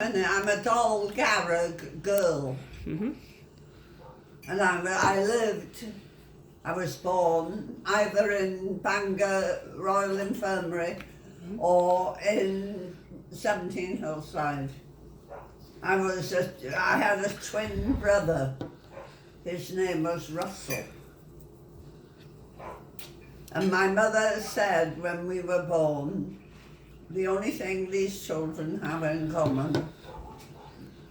And I'm a Dalgarrog girl. Mm-hmm. And I was born either in Bangor Royal Infirmary or in 17 Hillside. I had a twin brother. His name was Russell. And my mother said when we were born, the only thing these children have in common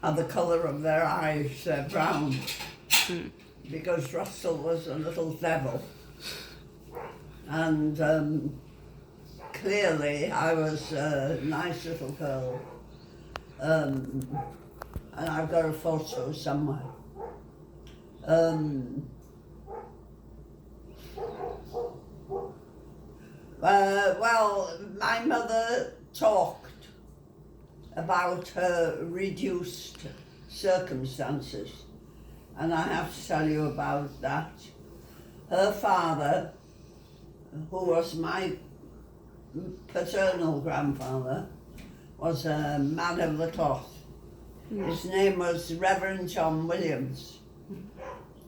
are the colour of their eyes, they're brown. Because Russell was a little devil. And clearly I was a nice little girl. And I've got a photo somewhere. Well, my mother talked about her reduced circumstances, and I have to tell you about that. Her father, who was my paternal grandfather, was a man of the cloth. His name was Reverend John Williams.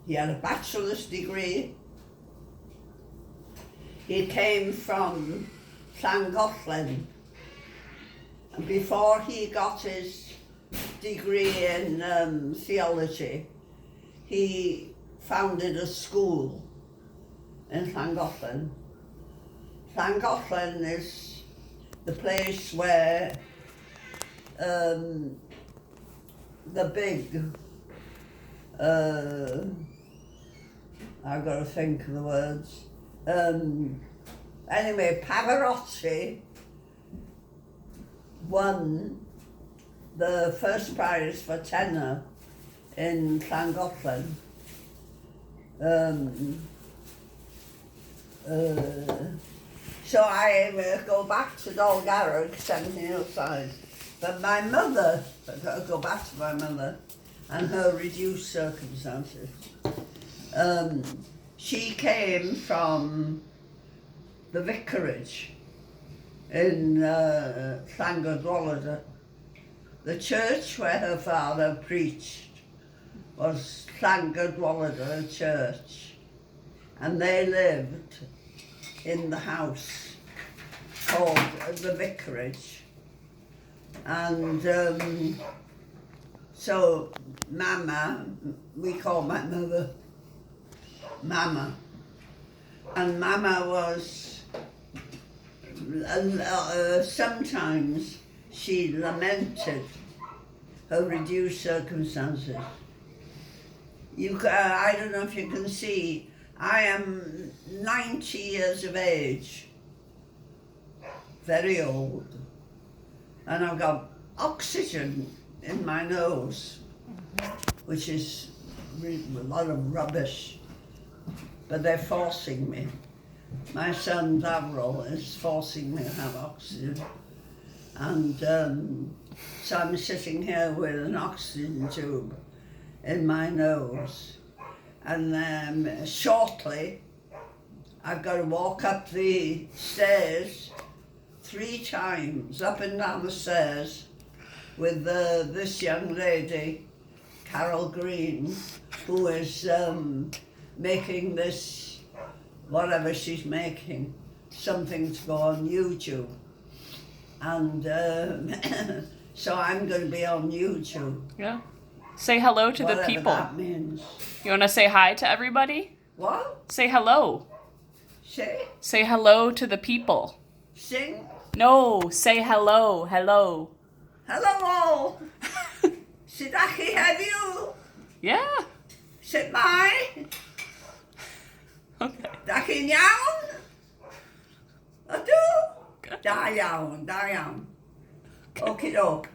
He had a bachelor's degree. He came from Llangollen, and before he got his degree in theology, he founded a school in Llangollen. Llangollen is the place where the big, I've got to think of the words. Anyway, Pavarotti won the first prize for tenor in Llangollen. So I go back to Dalgarrog, 17 Hillside. But my mother, I go back to my mother and her reduced circumstances. She came from the vicarage in Llangollen. The church where her father preached was Llangollen Church, and they lived in the house called the vicarage. And so Mama, we call my mother Mama, and Mama was sometimes she lamented her reduced circumstances. I don't know if you can see, I am 90 years of age, very old, and I've got oxygen in my nose, which is a lot of rubbish. But they're forcing me. My son Davril is forcing me to have oxygen. And so I'm sitting here with an oxygen tube in my nose. And shortly, I've got to walk up the stairs 3 times, up and down the stairs, with this young lady, Carol Green, who is making this, whatever she's making, something to go on YouTube. And so I'm going to be on YouTube. Yeah. Say hello to the Whatever people. that means. You want to say hi to everybody? What? Say hello. Say? Say hello to the people. Sing? No, say hello. Hello. Hello all! Sut ydych chi heddiw? Yeah. Sut mai? Okay. Dach chi'n iawn? Ydw? Good. Da iawn, da iawn. Okie doke.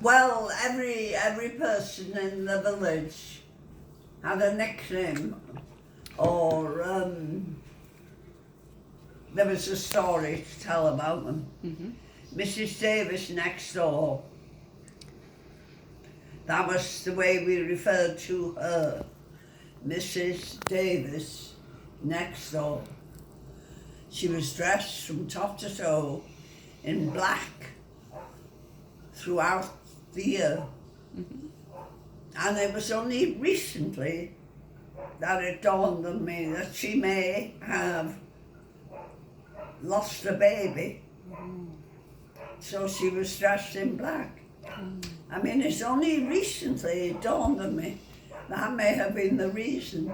Well, every person in the village had a nickname, or there was a story to tell about them. Mrs. Davis next door, that was the way we referred to her. Mrs. Davis next door. She was dressed from top to toe in black throughout the year. And it was only recently that it dawned on me that she may have lost a baby. So she was dressed in black. I mean, it's only recently it dawned on me that may have been the reason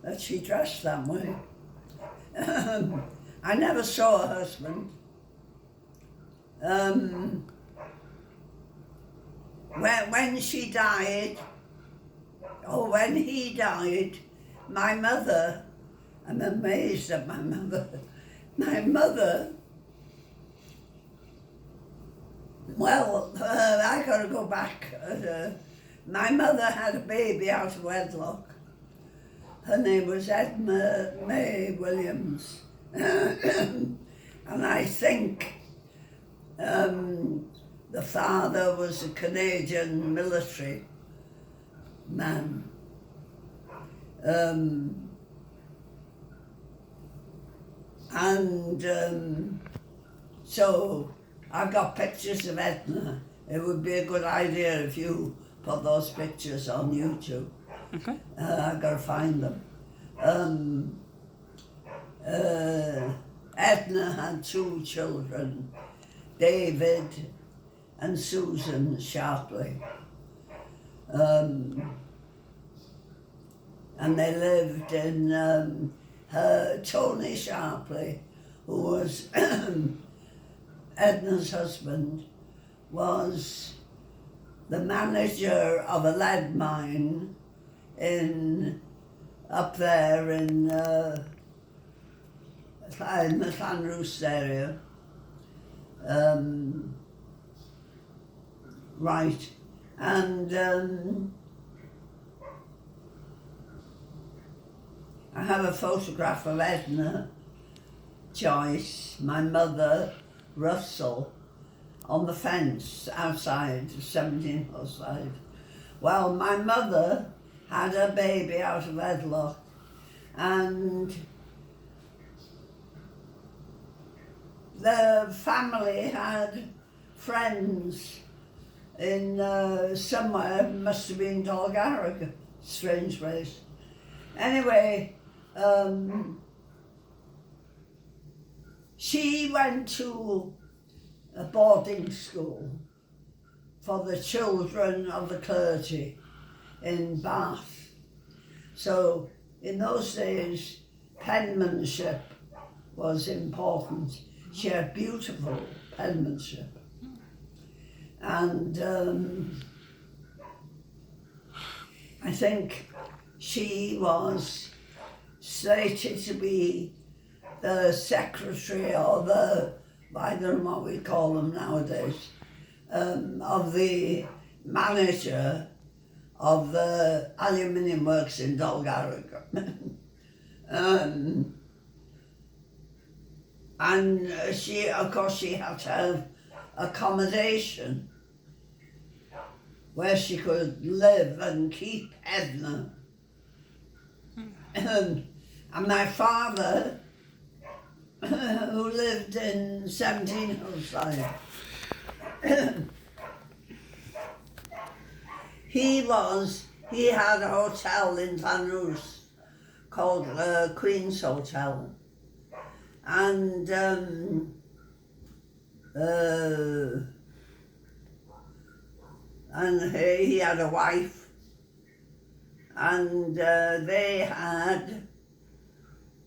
that she dressed that way. I never saw her husband. When she died, or when he died, my mother, I'm amazed at my mother. My mother, well, I gotta go back. My mother had a baby out of wedlock. Her name was Edna May Williams. And I think the father was a Canadian military man. So I've got pictures of Edna. It would be a good idea if you put those pictures on YouTube. Okay. I've got to find them. Edna had 2 children, David and Susan Sharpley. And they lived in Tony Sharpley, who was Edna's husband, was the manager of a lead mine up there in the Llanrwst area. Right, and I have a photograph of Edna Joyce, my mother, Russell, on the fence outside 17 Hillside. Well, my mother had a baby out of wedlock, and the family had friends in somewhere, must have been Dolgarrog, strange place. Anyway, she went to a boarding school for the children of the clergy in Bath. So in those days, penmanship was important. She had beautiful penmanship. And I think she was slated to be the secretary or I don't know what we call them nowadays, of the manager of the aluminium works in Dolgarrog. And she, of course, she had to have accommodation where she could live and keep Edna. And my father, who lived in 17 Hillside, he had a hotel in Llanrwst called Queen's Hotel. And he had a wife, and they had,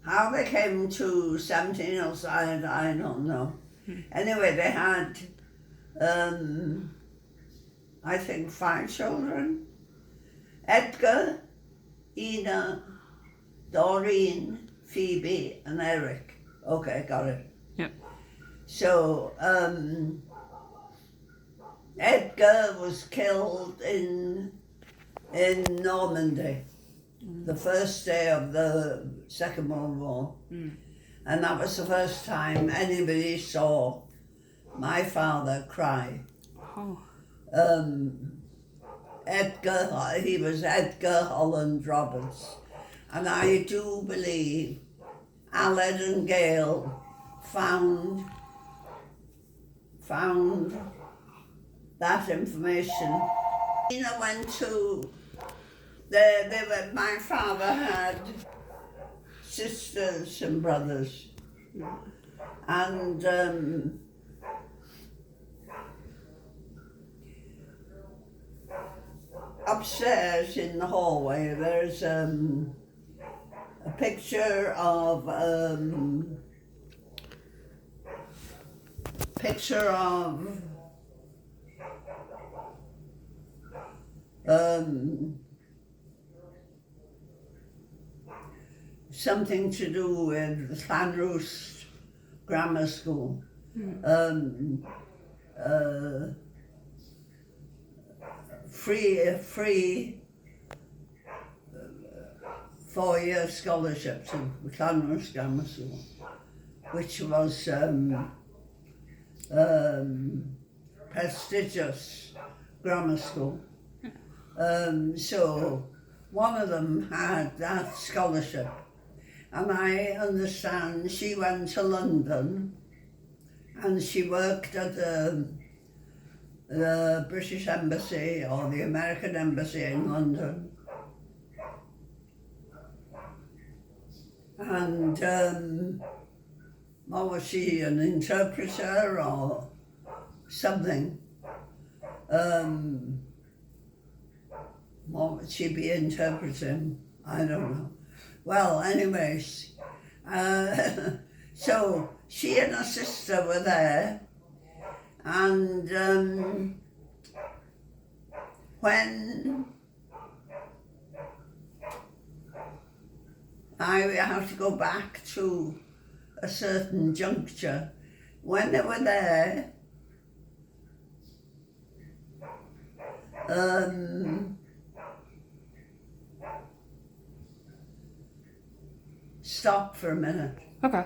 how they came to 17 Hillside, I don't know. Anyway, they had, I think 5 children. Edgar, Ina, Doreen, Phoebe, and Eric. Okay, got it. Yep. So, Edgar was killed in Normandy, the first day of the Second World War. And that was the first time anybody saw my father cry. Oh. Edgar, he was Edgar Holland Roberts. And I do believe, Aled and Gail found that information. Tina went to my father had sisters and brothers, and upstairs in the hallway there's a picture of something to do with Llanrwst Grammar School. Free 4-year scholarship to Llanrwst Grammar School, which was prestigious grammar school. So one of them had that scholarship, and I understand she went to London and she worked at the British Embassy or the American Embassy in London. And what was she, an interpreter or something? What would she be interpreting? I don't know. Well, anyways, so she and her sister were there, and when I have to go back to a certain juncture, when they were there, stop for a minute. Okay.